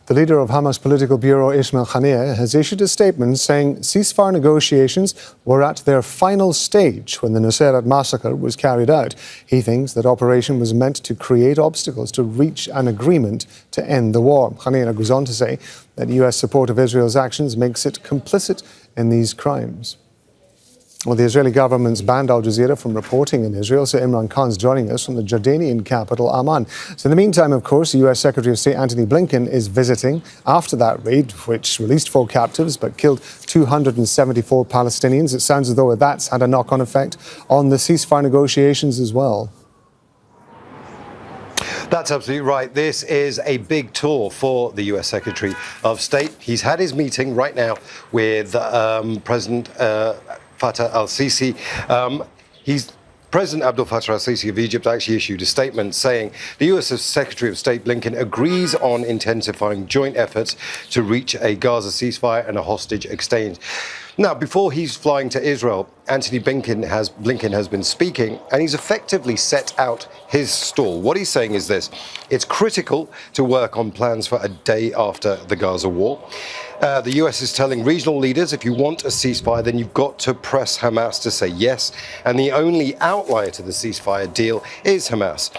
The leader of Hamas Political Bureau, Ismail Haniyeh, has issued a statement saying ceasefire negotiations were at their final stage when the Nuseirat massacre was carried out. He thinks that operation was meant to create obstacles to reach an agreement to end the war. Haniyeh goes on to say that US support of Israel's actions makes it complicit in these crimes. Well, the Israeli government's banned Al Jazeera from reporting in Israel, so Imran Khan's joining us from the Jordanian capital, Amman. So in the meantime, of course, the US Secretary of State Antony Blinken is visiting after that raid, which released 4 captives but killed 274 Palestinians. It sounds as though that's had a knock-on effect on the ceasefire negotiations as well. That's absolutely right. This is a big tour for the US Secretary of State. He's had his meeting right now with President Fattah al-Sisi. President Abdel Fattah al-Sisi of Egypt actually issued a statement saying the US Secretary of State Blinken agrees on intensifying joint efforts to reach a Gaza ceasefire and a hostage exchange. Now, before he's flying to Israel, Antony Blinken has been speaking, and he's effectively set out his stall. What he's saying is this: it's critical to work on plans for a day after the Gaza war. The US is telling regional leaders, if you want a ceasefire, then you've got to press Hamas to say yes. And the only outlier to the ceasefire deal is Hamas.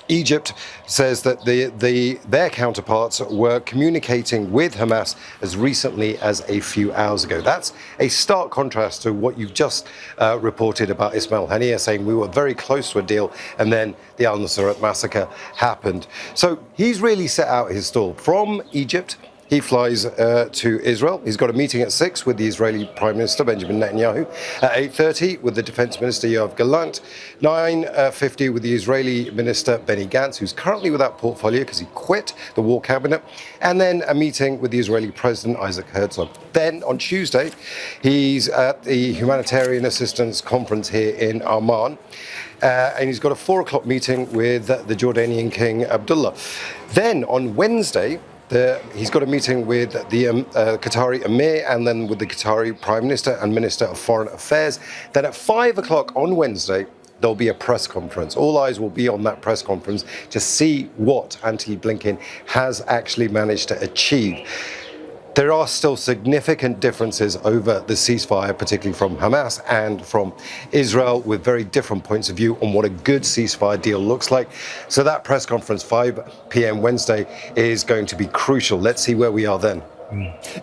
Egypt says that their counterparts were communicating with Hamas as recently as a few hours ago. That's a stark contrast to what you've just reported about Ismail Haniyeh saying we were very close to a deal and then the Nuseirat massacre happened. So he's really set out his stall. From Egypt, he flies to Israel. He's got a meeting at 6 with the Israeli Prime Minister Benjamin Netanyahu, at 8:30 with the Defense Minister Yoav Gallant, 9:50 with the Israeli Minister Benny Gantz, who's currently without portfolio because he quit the war cabinet, and then a meeting with the Israeli President Isaac Herzog. Then on Tuesday, he's at the Humanitarian Assistance Conference here in Amman. And he's got a 4 o'clock meeting with the Jordanian King Abdullah. Then on Wednesday, he's got a meeting with the Qatari Emir and then with the Qatari Prime Minister and Minister of Foreign Affairs. Then at 5 o'clock on Wednesday, there'll be a press conference. All eyes will be on that press conference to see what Antony Blinken has actually managed to achieve. There are still significant differences over the ceasefire, particularly from Hamas and from Israel, with very different points of view on what a good ceasefire deal looks like. So that press conference, 5 p.m. Wednesday, is going to be crucial. Let's see where we are then.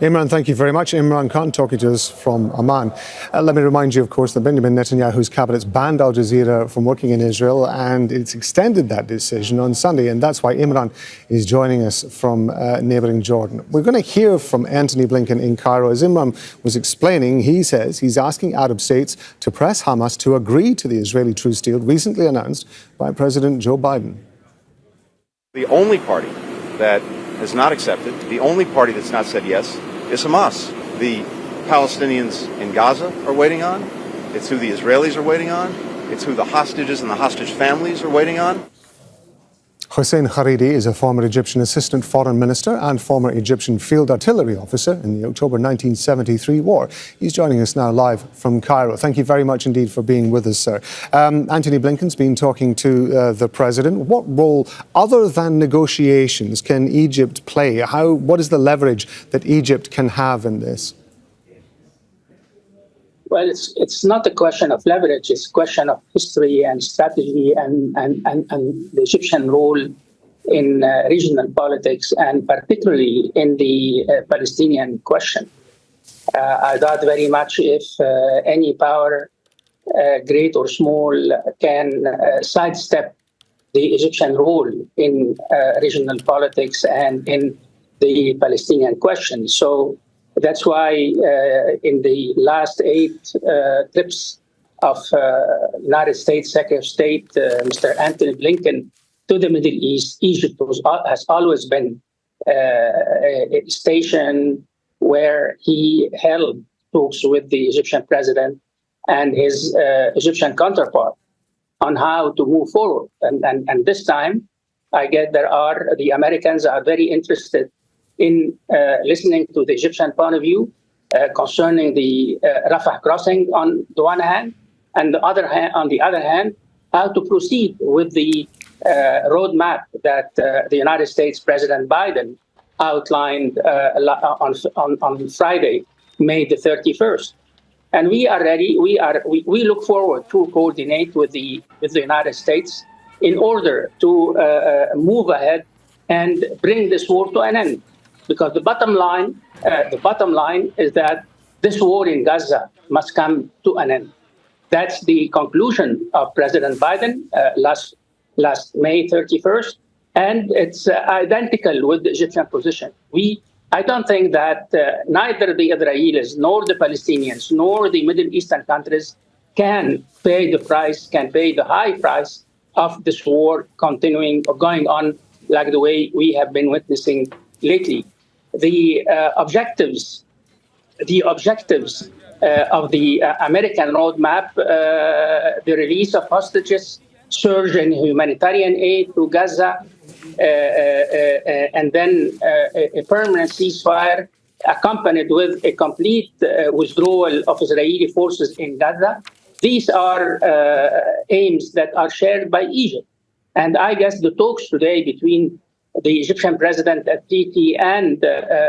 Imran, thank you very much. Imran Khan talking to us from Amman. Let me remind you, of course, that Benjamin Netanyahu's cabinet's banned Al Jazeera from working in Israel, and it's extended that decision on Sunday, and that's why Imran is joining us from neighbouring Jordan. We're going to hear from Antony Blinken in Cairo. As Imran was explaining, he says he's asking Arab states to press Hamas to agree to the Israeli truce deal recently announced by President Joe Biden. The only party that has not accepted, the only party that's not said yes, is Hamas. The Palestinians in Gaza are waiting on. It's who the Israelis are waiting on. It's who the hostages and the hostage families are waiting on. Hussein Haridi is a former Egyptian assistant foreign minister and former Egyptian field artillery officer in the October 1973 war. He's joining us now live from Cairo. Thank you very much indeed for being with us, sir. Antony Blinken's been talking to the president. What role, other than negotiations, can Egypt play? What is the leverage that Egypt can have in this? Well, it's not a question of leverage. It's a question of history and strategy and the Egyptian role in regional politics, and particularly in the Palestinian question. I doubt very much if any power, great or small, can sidestep the Egyptian role in regional politics and in the Palestinian question. So that's why in the last 8 trips of United States Secretary of State, Mr. Antony Blinken, to the Middle East, Egypt has always been a station where he held talks with the Egyptian president and his Egyptian counterpart on how to move forward. And this time, I get the Americans are very interested in listening to the Egyptian point of view concerning the Rafah crossing on the one hand, and on the other hand, how to proceed with the roadmap that the United States President Biden outlined on Friday, May the 31st. And we are ready. We look forward to coordinate with the United States in order to move ahead and bring this war to an end. Because the bottom line is that this war in Gaza must come to an end. That's the conclusion of President Biden last May 31st, and it's identical with the Egyptian position. I don't think that neither the Israelis nor the Palestinians nor the Middle Eastern countries can pay the high price of this war continuing or going on like the way we have been witnessing lately. The objectives of the American roadmap, the release of hostages, surge in humanitarian aid to Gaza, and then a permanent ceasefire accompanied with a complete withdrawal of Israeli forces in Gaza. These are aims that are shared by Egypt. And I guess the talks today between the Egyptian president Al-Sisi and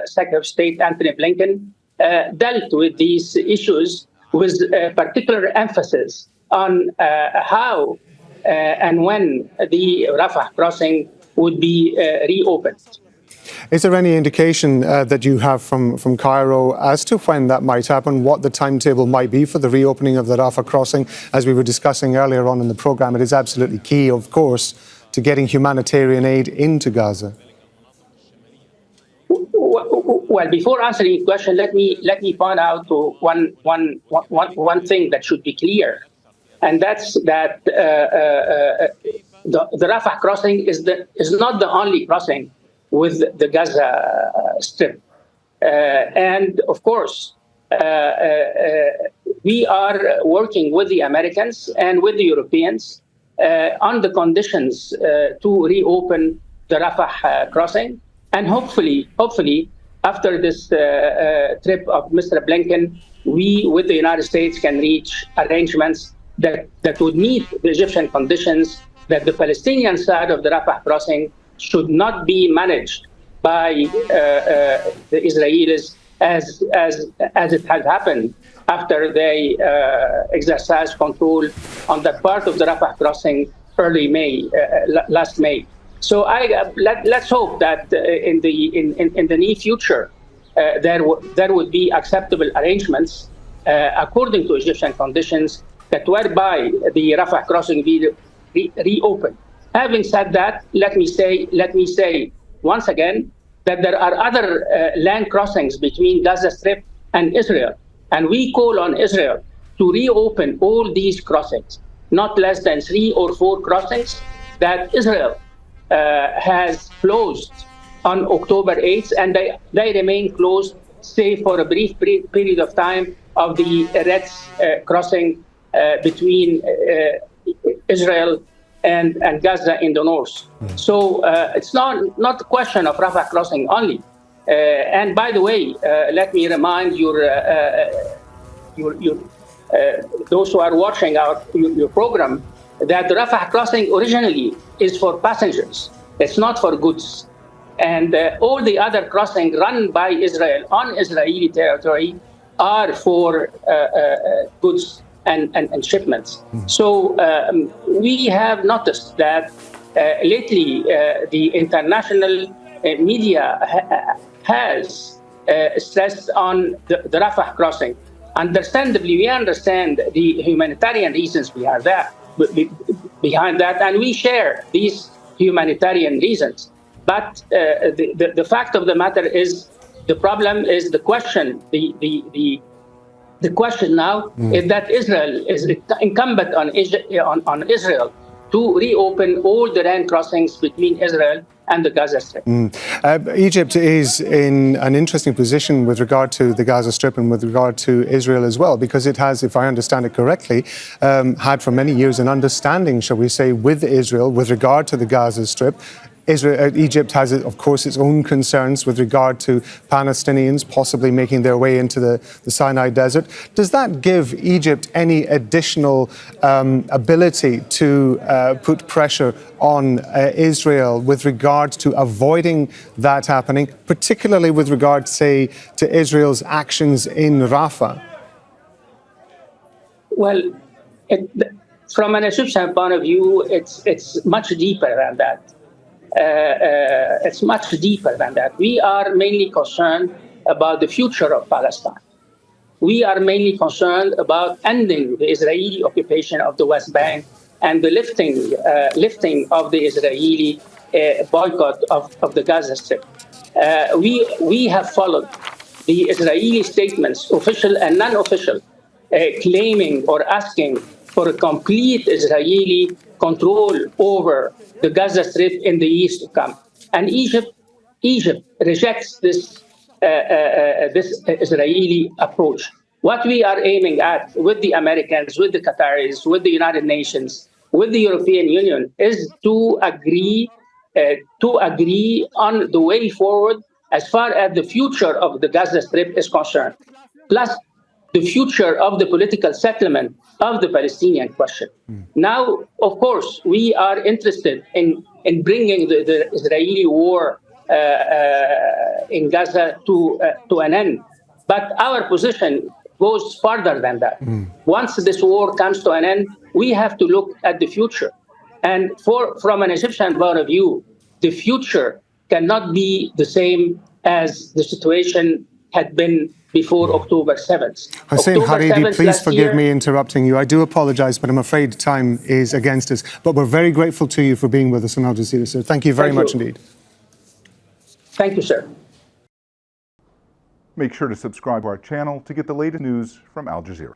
Secretary of State Antony Blinken dealt with these issues with particular emphasis on how and when the Rafah crossing would be reopened. Is there any indication that you have from Cairo as to when that might happen, what the timetable might be for the reopening of the Rafah crossing? As we were discussing earlier on in the programme, it is absolutely key, of course, to getting humanitarian aid into Gaza. Well, before answering the question, let me point out one thing that should be clear, and that's that the Rafah crossing is not the only crossing with the Gaza Strip, and of course we are working with the Americans and with the Europeans on the conditions to reopen the Rafah crossing, and hopefully after this trip of Mr. Blinken, we with the United States can reach arrangements that would meet the Egyptian conditions, that the Palestinian side of the Rafah crossing should not be managed by the Israelis as it has happened after they exercised control on that part of the Rafah crossing early May, last May. So let's hope that in the near future there would be acceptable arrangements according to Egyptian conditions that whereby the Rafah crossing be reopened. Having said that, let me say once again that there are other land crossings between Gaza Strip and Israel, and we call on Israel to reopen all these crossings, not less than 3 or 4 crossings that Israel has closed on October 8th, and they remain closed, save for a brief period of time of the Red crossing between Israel and Gaza in the north. So it's not a question of Rafah crossing only. And by the way, let me remind those who are watching your program that the Rafah crossing originally is for passengers. It's not for goods. And all the other crossings run by Israel on Israeli territory are for goods and shipments. So we have noticed that lately the international media has stressed on the Rafah crossing. Understandably, we understand the humanitarian reasons behind that, and we share these humanitarian reasons. But the fact of the matter is, the problem is the question. The question now is that Israel is incumbent on Israel to reopen all the land crossings between Israel and the Gaza Strip. Egypt is in an interesting position with regard to the Gaza Strip and with regard to Israel as well, because it has, if I understand it correctly, had for many years an understanding, shall we say, with Israel with regard to the Gaza Strip. Egypt has, of course, its own concerns with regard to Palestinians possibly making their way into the Sinai Desert. Does that give Egypt any additional ability to put pressure on Israel with regard to avoiding that happening, particularly with regard, say, to Israel's actions in Rafah? Well, from an Egyptian point of view, it's much deeper than that. It's much deeper than that. We are mainly concerned about the future of Palestine. We are mainly concerned about ending the Israeli occupation of the West Bank and the lifting of the Israeli boycott of the Gaza Strip. We have followed the Israeli statements, official and non-official, claiming or asking for a complete Israeli control over the Gaza Strip in the years to come. And Egypt rejects this Israeli approach. What we are aiming at with the Americans, with the Qataris, with the United Nations, with the European Union is to agree on the way forward as far as the future of the Gaza Strip is concerned, plus the future of the political settlement of the Palestinian question. Now, of course, we are interested in bringing the Israeli war in Gaza to an end. But our position goes further than that. Once this war comes to an end, we have to look at the future. And from an Egyptian point of view, the future cannot be the same as the situation had been before October 7th. Hussein Haridi, please forgive me interrupting you. I do apologise, but I'm afraid time is against us. But we're very grateful to you for being with us on Al Jazeera, sir. Thank you very much indeed. Thank you, sir. Make sure to subscribe to our channel to get the latest news from Al Jazeera.